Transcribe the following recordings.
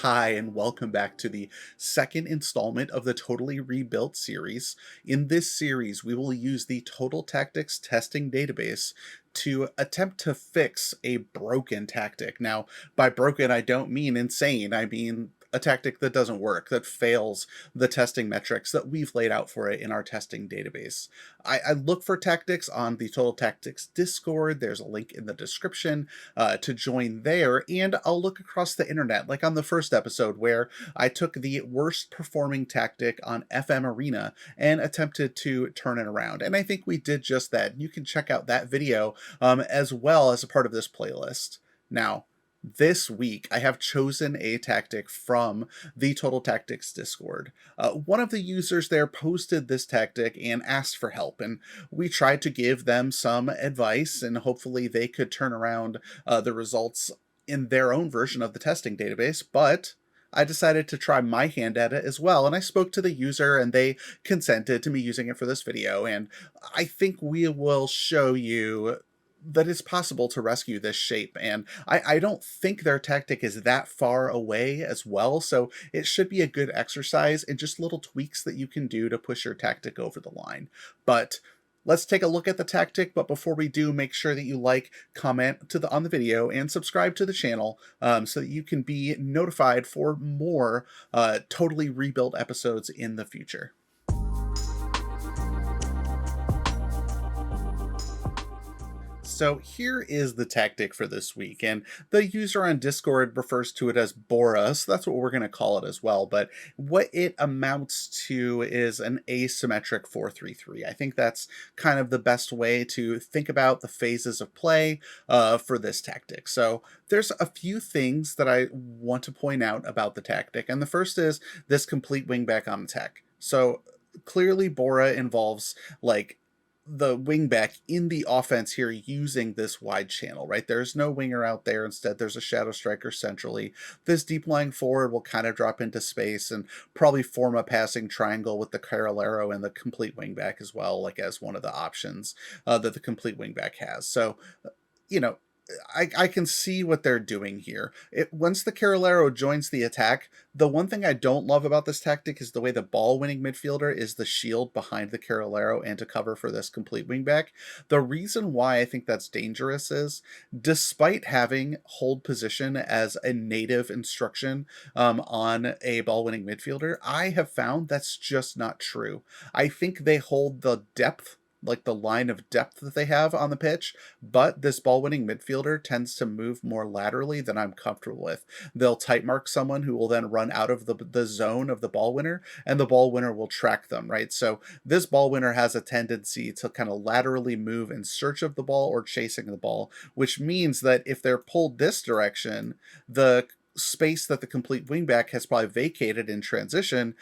Hi, and welcome back to the second installment of the Totally Rebuilt series. In this series, we will use the Total Tactics testing database to attempt to fix a broken tactic. Now, by broken, I don't mean insane. I mean a tactic that doesn't work, that fails the testing metrics that we've laid out for it in our testing database. I look for tactics on the Total Tactics Discord. There's a link in the description to join there, and I'll look across the internet, like on the first episode where I took the worst performing tactic on FM Arena and attempted to turn it around. And I think we did just that. You can check out that video as well as a part of this playlist. Now, this week, I have chosen a tactic from the Total Tactics Discord. One of the users there posted this tactic and asked for help, and we tried to give them some advice, and hopefully they could turn around the results in their own version of the testing database, but I decided to try my hand at it as well, and I spoke to the user and they consented to me using it for this video, and I think we will show you that it's possible to rescue this shape, and I don't think their tactic is that far away as well, so it should be a good exercise and just little tweaks that you can do to push your tactic over the line. But let's take a look at the tactic, but before we do, make sure that you like, comment on the video, and subscribe to the channel so that you can be notified for more Totally Rebuilt episodes in the future. So here is the tactic for this week, and the user on Discord refers to it as Bora, so that's what we're going to call it as well, but what it amounts to is an asymmetric 4-3-3. I think that's kind of the best way to think about the phases of play for this tactic. So there's a few things that I want to point out about the tactic, and the first is this complete wingback on attack. So clearly Bora involves like the wingback in the offense here using this wide channel, right? There's no winger out there. Instead, there's a shadow striker centrally. This deep lying forward will kind of drop into space and probably form a passing triangle with the Carolero and the complete wingback as well, like as one of the options that the complete wingback has. So, you know, I can see what they're doing here. Once the Carolero joins the attack, the one thing I don't love about this tactic is the way the ball-winning midfielder is the shield behind the Carolero and to cover for this complete wingback. The reason why I think that's dangerous is, despite having hold position as a native instruction on a ball-winning midfielder, I have found that's just not true. I think they hold the depth, like the line of depth that they have on the pitch, but this ball-winning midfielder tends to move more laterally than I'm comfortable with. They'll tight mark someone who will then run out of the zone of the ball winner, and the ball winner will track them, right? So this ball winner has a tendency to kind of laterally move in search of the ball or chasing the ball, which means that if they're pulled this direction, the space that the complete wingback has probably vacated in transition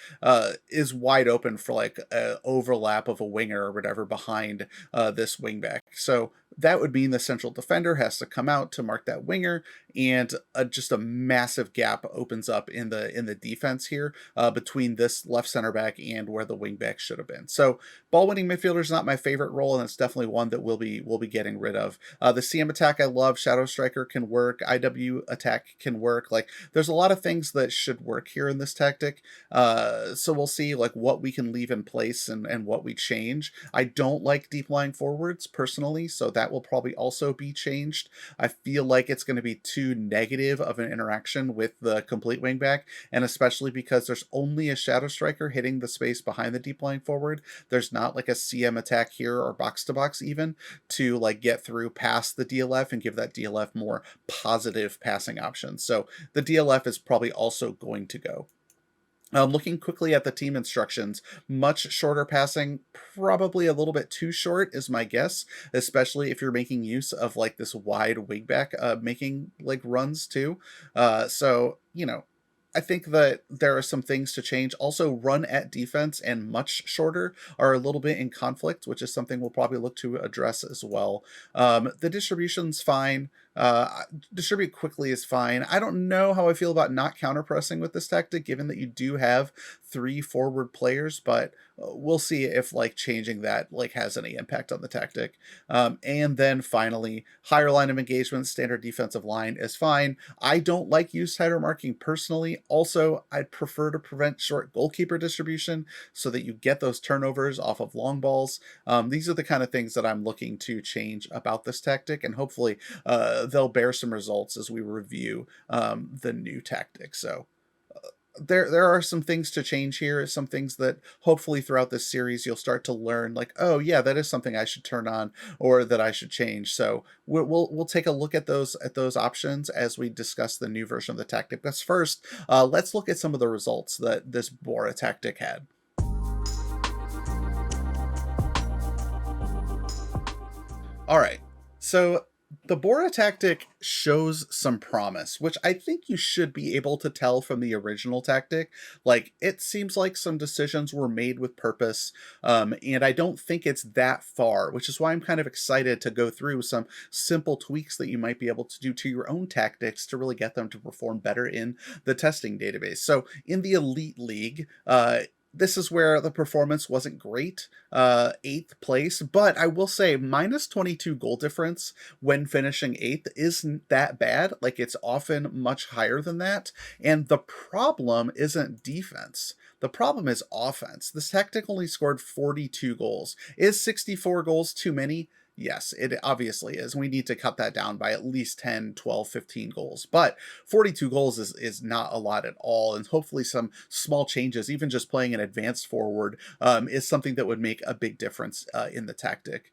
is wide open for like an overlap of a winger or whatever behind this wingback. So that would mean the central defender has to come out to mark that winger, and just a massive gap opens up in the defense here between this left center back and where the wingback should have been. So ball winning midfielder is not my favorite role, and it's definitely one that we'll be getting rid of. The CM attack I love. Shadow striker can work. IW attack can work. Like there's a lot of things that should work here in this tactic. So we'll see like what we can leave in place and what we change. I don't like deep lying forwards personally, so that will probably also be changed. I feel like it's going to be too negative of an interaction with the complete wingback, and especially because there's only a shadow striker hitting the space behind the deep lying forward. There's not like a CM attack here or box to box even to like get through past the DLF and give that DLF more positive passing options. So the DLF is probably also going to go. Looking quickly at the team instructions, much shorter passing, probably a little bit too short is my guess, especially if you're making use of like this wide wingback making like runs too. So, you know, I think that there are some things to change. Also, run at defense and much shorter are a little bit in conflict, which is something we'll probably look to address as well. The distribution's fine. Distribute quickly is fine. I don't know how I feel about not counterpressing with this tactic, given that you do have 3 forward players, but we'll see if like changing that like has any impact on the tactic. And then finally, higher line of engagement, standard defensive line is fine. I don't like use tighter marking personally. Also, I'd prefer to prevent short goalkeeper distribution so that you get those turnovers off of long balls. These are the kind of things that I'm looking to change about this tactic, and hopefully they'll bear some results as we review the new tactic. So there are some things to change here, some things that hopefully throughout this series you'll start to learn, like, oh yeah, that is something I should turn on or that I should change. So we'll take a look at those options as we discuss the new version of the tactic. But first, let's look at some of the results that this Bora tactic had. All right. So the Bora tactic shows some promise, which I think you should be able to tell from the original tactic. Like, it seems like some decisions were made with purpose, and I don't think it's that far, which is why I'm kind of excited to go through some simple tweaks that you might be able to do to your own tactics to really get them to perform better in the testing database. So, in the Elite League, this is where the performance wasn't great, 8th place, but I will say minus 22 goal difference when finishing 8th isn't that bad. Like, it's often much higher than that. And the problem isn't defense. The problem is offense. This tactic only scored 42 goals. Is 64 goals too many? Yes, it obviously is. We need to cut that down by at least 10, 12, 15 goals. But 42 goals is not a lot at all. And hopefully some small changes, even just playing an advanced forward, is something that would make a big difference in the tactic.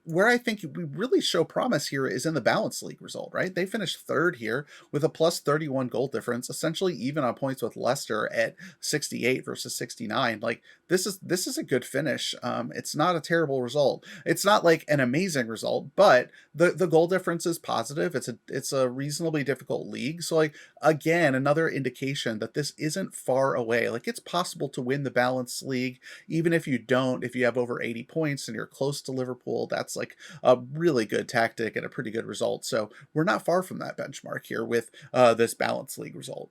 Where I think we really show promise here is in the Balance League result, right? They finished third here with a plus 31 goal difference, essentially even on points with Leicester at 68 versus 69. Like, this is a good finish. It's not a terrible result. It's not like an amazing result, but the goal difference is positive. It's a reasonably difficult league. So like, again, another indication that this isn't far away. Like, it's possible to win the Balance League, even if you don't, if you have over 80 points and you're close to Liverpool. That's like a really good tactic and a pretty good result. So we're not far from that benchmark here with this Balance League result.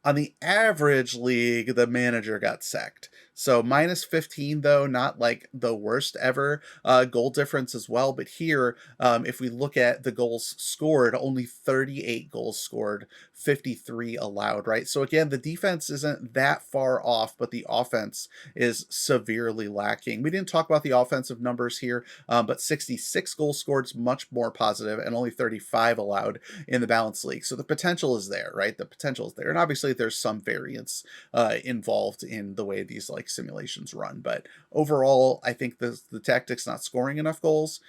On the average league, the manager got sacked. So minus 15, though, not like the worst ever goal difference as well. But here, if we look at the goals scored, only 38 goals scored, 53 allowed, right? So again, the defense isn't that far off, but the offense is severely lacking. We didn't talk about the offensive numbers here, but 66 goals scored is much more positive and only 35 allowed in the Balance League. So the potential is there, right? The potential is there. And obviously there's some variance involved in the way these like simulations run. But overall, I think the tactic's not scoring enough goals.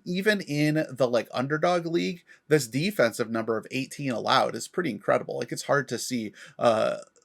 Even in the like underdog league, this defensive number of 18 allowed is pretty incredible. Like, it's hard to see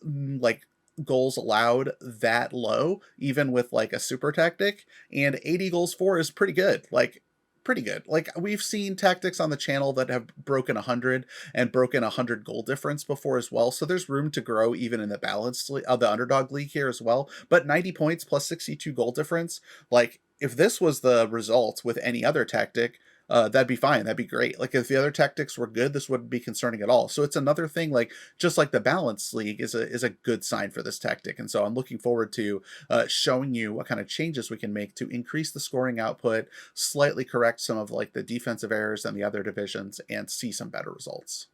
like goals allowed that low, even with like a super tactic, and 80 goals for is pretty good. Like, pretty good. Like, we've seen tactics on the channel that have broken 100 and broken 100 goal difference before as well. So there's room to grow even in the balanced the underdog league here as well. But 90 points plus 62 goal difference, like, if this was the result with any other tactic, that'd be fine. That'd be great. Like, if the other tactics were good, this wouldn't be concerning at all. So it's another thing, like, just like the Balance League is a good sign for this tactic. And so I'm looking forward to showing you what kind of changes we can make to increase the scoring output, slightly correct some of like the defensive errors in the other divisions, and see some better results.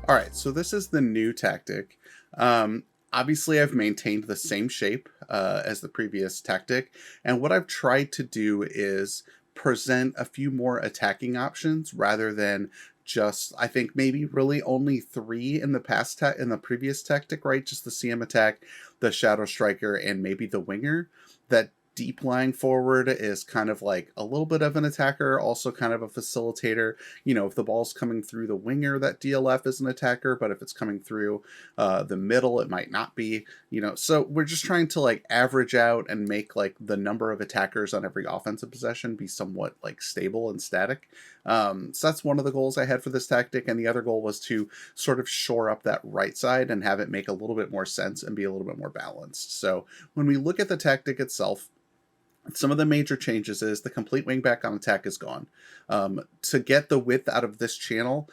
All right, so this is the new tactic. Obviously, I've maintained the same shape as the previous tactic, and what I've tried to do is present a few more attacking options rather than just, I think, maybe really only 3 in the previous tactic, right? Just the CM attack, the Shadow Striker, and maybe the winger. That deep lying forward is kind of like a little bit of an attacker, also kind of a facilitator. You know, if the ball's coming through the winger, that DLF is an attacker, but if it's coming through the middle, it might not be, you know. So we're just trying to like average out and make like the number of attackers on every offensive possession be somewhat like stable and static. So that's one of the goals I had for this tactic, and the other goal was to sort of shore up that right side and have it make a little bit more sense and be a little bit more balanced. So when we look at the tactic itself, Some of the major changes is the complete wingback on attack is gone. To get the width out of this channel,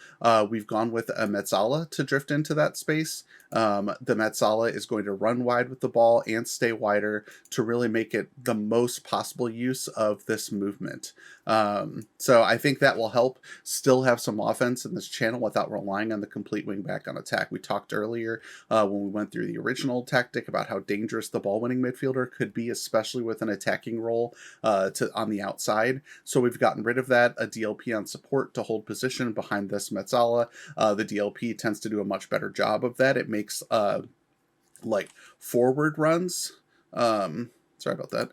we've gone with a mezzala to drift into that space. The mezzala is going to run wide with the ball and stay wider to really make it the most possible use of this movement. So I think that will help still have some offense in this channel without relying on the complete wingback on attack. We talked earlier when we went through the original tactic about how dangerous the ball winning midfielder could be, especially with an attacking role on the outside. So we've gotten rid of that. A DLP on support to hold position behind this mezzala. The DLP tends to do a much better job of that. It makes like forward runs. Sorry about that.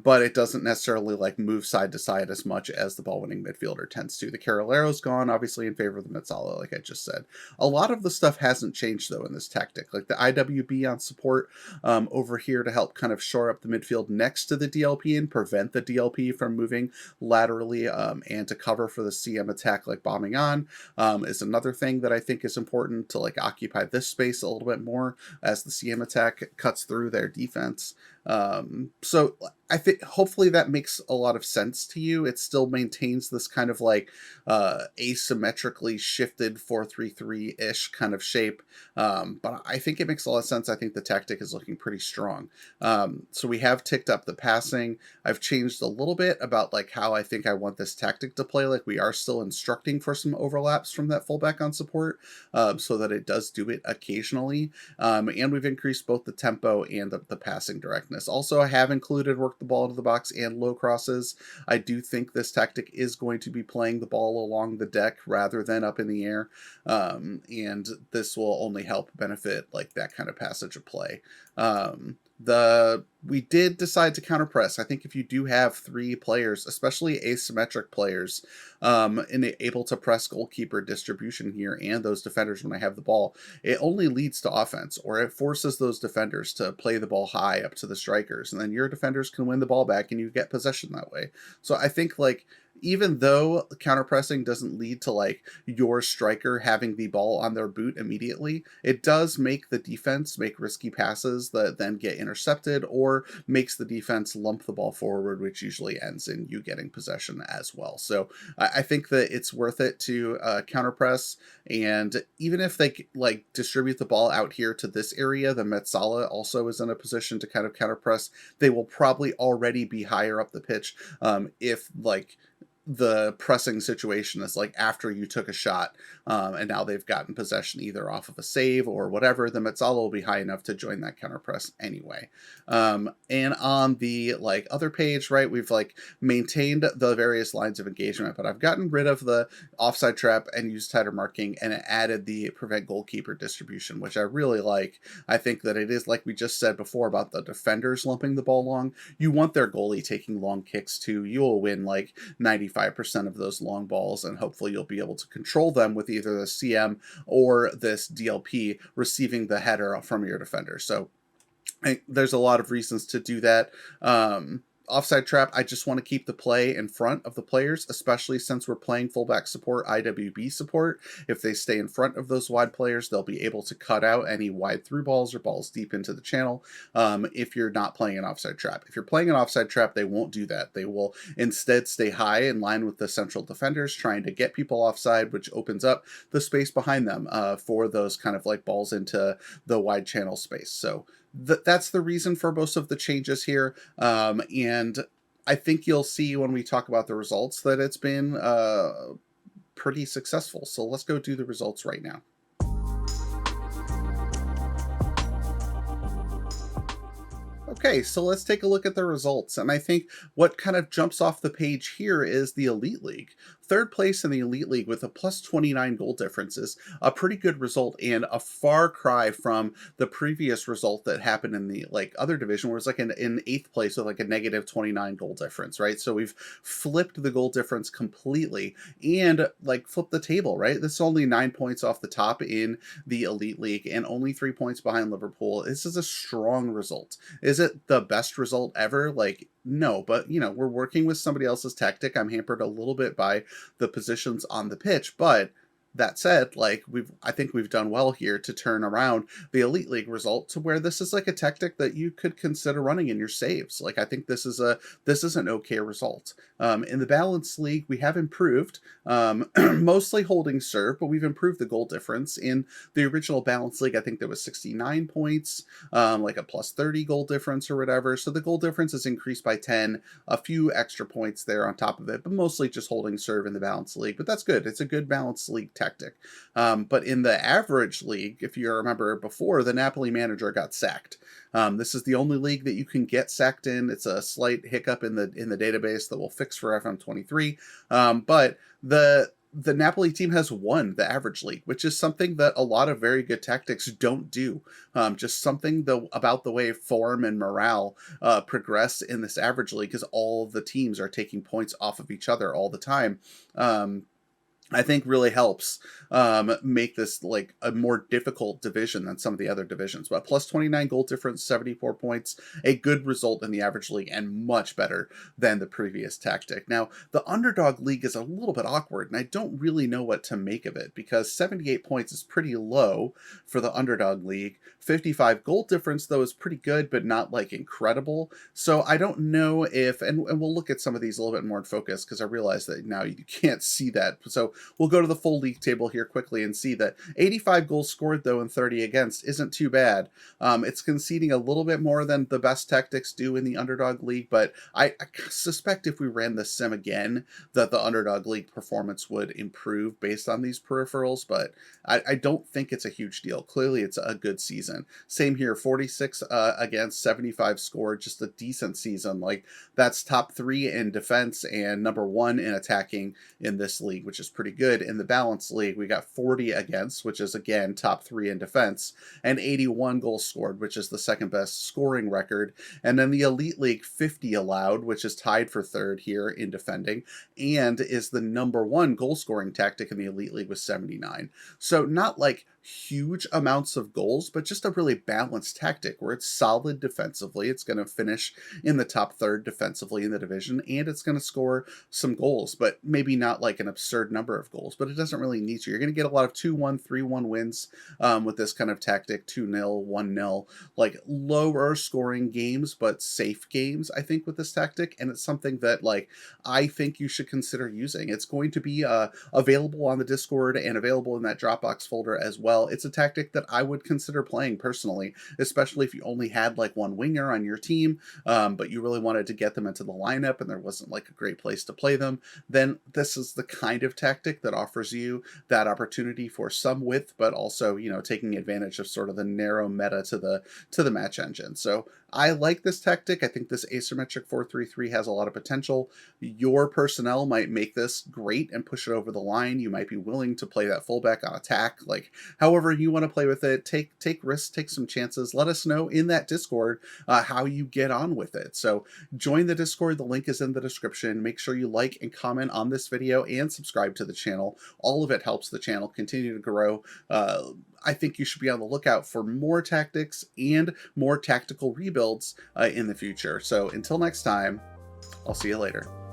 But it doesn't necessarily like move side to side as much as the ball winning midfielder tends to. The Carolero's gone, obviously, in favor of the mezzala, like I just said. A lot of the stuff hasn't changed, though, in this tactic. Like the IWB on support over here to help kind of shore up the midfield next to the DLP and prevent the DLP from moving laterally and to cover for the CM attack, like bombing on, is another thing that I think is important to like occupy this space a little bit more as the CM attack cuts through their defense. So I think hopefully that makes a lot of sense to you. It still maintains this kind of like asymmetrically shifted 4-3-3-ish kind of shape. But I think it makes a lot of sense. I think the tactic is looking pretty strong. So we have ticked up the passing. I've changed a little bit about like how I think I want this tactic to play. Like we are still instructing for some overlaps from that fullback on support so that it does do it occasionally. And we've increased both the tempo and the passing directness. Also, I have included work the ball into the box and low crosses. I do think this tactic is going to be playing the ball along the deck rather than up in the air. And this will only help benefit like that kind of passage of play. We did decide to counter press. I think if you do have three players, especially asymmetric players, and able to press goalkeeper distribution here and those defenders when I have the ball, it only leads to offense, or it forces those defenders to play the ball high up to the strikers, and then your defenders can win the ball back and you get possession that way. So I think like even though counterpressing doesn't lead to like your striker having the ball on their boot immediately, it does make the defense make risky passes that then get intercepted or makes the defense lump the ball forward, which usually ends in you getting possession as well. So I think that it's worth it to counterpress, and even if they like distribute the ball out here to this area, the mezzala also is in a position to kind of counterpress. They will probably already be higher up the pitch if like the pressing situation is like after you took a shot and now they've gotten possession either off of a save or whatever, the mezzala will be high enough to join that counter press anyway. And on the like other page, right, we've like maintained the various lines of engagement, but I've gotten rid of the offside trap and used tighter marking and added the prevent goalkeeper distribution, which I really like. I think that it is like we just said before about the defenders lumping the ball long. You want their goalie taking long kicks too. You will win like 95% of those long balls, and hopefully you'll be able to control them with either the CM or this DLP receiving the header from your defender. So there's a lot of reasons to do that. Offside trap, I just want to keep the play in front of the players, especially since we're playing fullback support, IWB support. If they stay in front of those wide players, they'll be able to cut out any wide through balls or balls deep into the channel if you're not playing an offside trap. If you're playing an offside trap, they won't do that. They will instead stay high in line with the central defenders, trying to get people offside, which opens up the space behind them for those kind of like balls into the wide channel space. So that's the reason for most of the changes here. And I think you'll see when we talk about the results that it's been pretty successful. So let's go do the results right now. Okay, so let's take a look at the results. And I think what kind of jumps off the page here is the Elite League. Third place in the Elite League with a plus 29 goal difference is a pretty good result and a far cry from the previous result that happened in the like other division where it's like in eighth place with like a negative 29 goal difference, right? So we've flipped the goal difference completely and like flipped the table, right? This is only 9 points off the top in the Elite League and only 3 points behind Liverpool. This is a strong result. Is it the best result ever? Like, no, but you know, we're working with somebody else's tactic. I'm hampered a little bit by the positions on the pitch, but That said, like I think we've done well here to turn around the Elite League result to where this is like a tactic that you could consider running in your saves. Like I think this is an okay result. In the Balance League, we have improved, mostly holding serve, but we've improved the goal difference. In the original Balance League, I think there was 69 points, like a plus 30 goal difference or whatever. So the goal difference is increased by 10, a few extra points there on top of it, but mostly just holding serve in the Balance League. But that's good. It's a good Balance League tactic. But in the Average League, if you remember before, the Napoli manager got sacked. This is the only league that you can get sacked in. It's a slight hiccup in the database that we'll fix for FM23. But the Napoli team has won the Average League, which is something that a lot of very good tactics don't do. Just something about the way form and morale progress in this Average League, because all of the teams are taking points off of each other all the time. I think really helps make this like a more difficult division than some of the other divisions. But plus 29 goal difference, 74 points, a good result in the Average League and much better than the previous tactic. Now, the Underdog League is a little bit awkward, and I don't really know what to make of it because 78 points is pretty low for the Underdog League. 55 goal difference, though, is pretty good, but not like incredible. So I don't know if, and we'll look at some of these a little bit more in focus because I realize that now you can't see that. So we'll go to the full league table here quickly and see that 85 goals scored, though, and 30 against isn't too bad. It's conceding a little bit more than the best tactics do in the Underdog League, but I suspect if we ran the sim again, that the Underdog League performance would improve based on these peripherals, but I don't think it's a huge deal. Clearly, it's a good season. Same here, 46 against, 75 scored, just a decent season. Like, that's top 3 in defense and number 1 in attacking in this league, which is pretty good. In the Balance League, we got 40 against, which is, again, top 3 in defense, and 81 goals scored, which is the second best scoring record. And then the Elite League, 50 allowed, which is tied for third here in defending, and is the number 1 goal scoring tactic in the Elite League with 79. So not like huge amounts of goals, but just a really balanced tactic where it's solid defensively. It's going to finish in the top third defensively in the division, and it's going to score some goals, but maybe not like an absurd number of goals, but it doesn't really need to. You're going to get a lot of 2-1, 3-1 wins with this kind of tactic, 2-0, 1-0, like lower scoring games, but safe games, I think, with this tactic. And it's something that like I think you should consider using. It's going to be available on the Discord and available in that Dropbox folder as well. It's a tactic that I would consider playing personally, especially if you only had like one winger on your team, but you really wanted to get them into the lineup and there wasn't like a great place to play them. Then this is the kind of tactic that offers you that opportunity for some width, but also, you know, taking advantage of sort of the narrow meta to the match engine. So I like this tactic. I think this asymmetric 4-3-3 has a lot of potential. Your personnel might make this great and push it over the line. You might be willing to play that fullback on attack, like however you want to play with it. Take risks, take some chances. Let us know in that Discord how you get on with it. So join the Discord. The link is in the description. Make sure you like and comment on this video and subscribe to the channel. All of it helps the channel continue to grow. I think you should be on the lookout for more tactics and more tactical rebuilds in the future. So until next time, I'll see you later.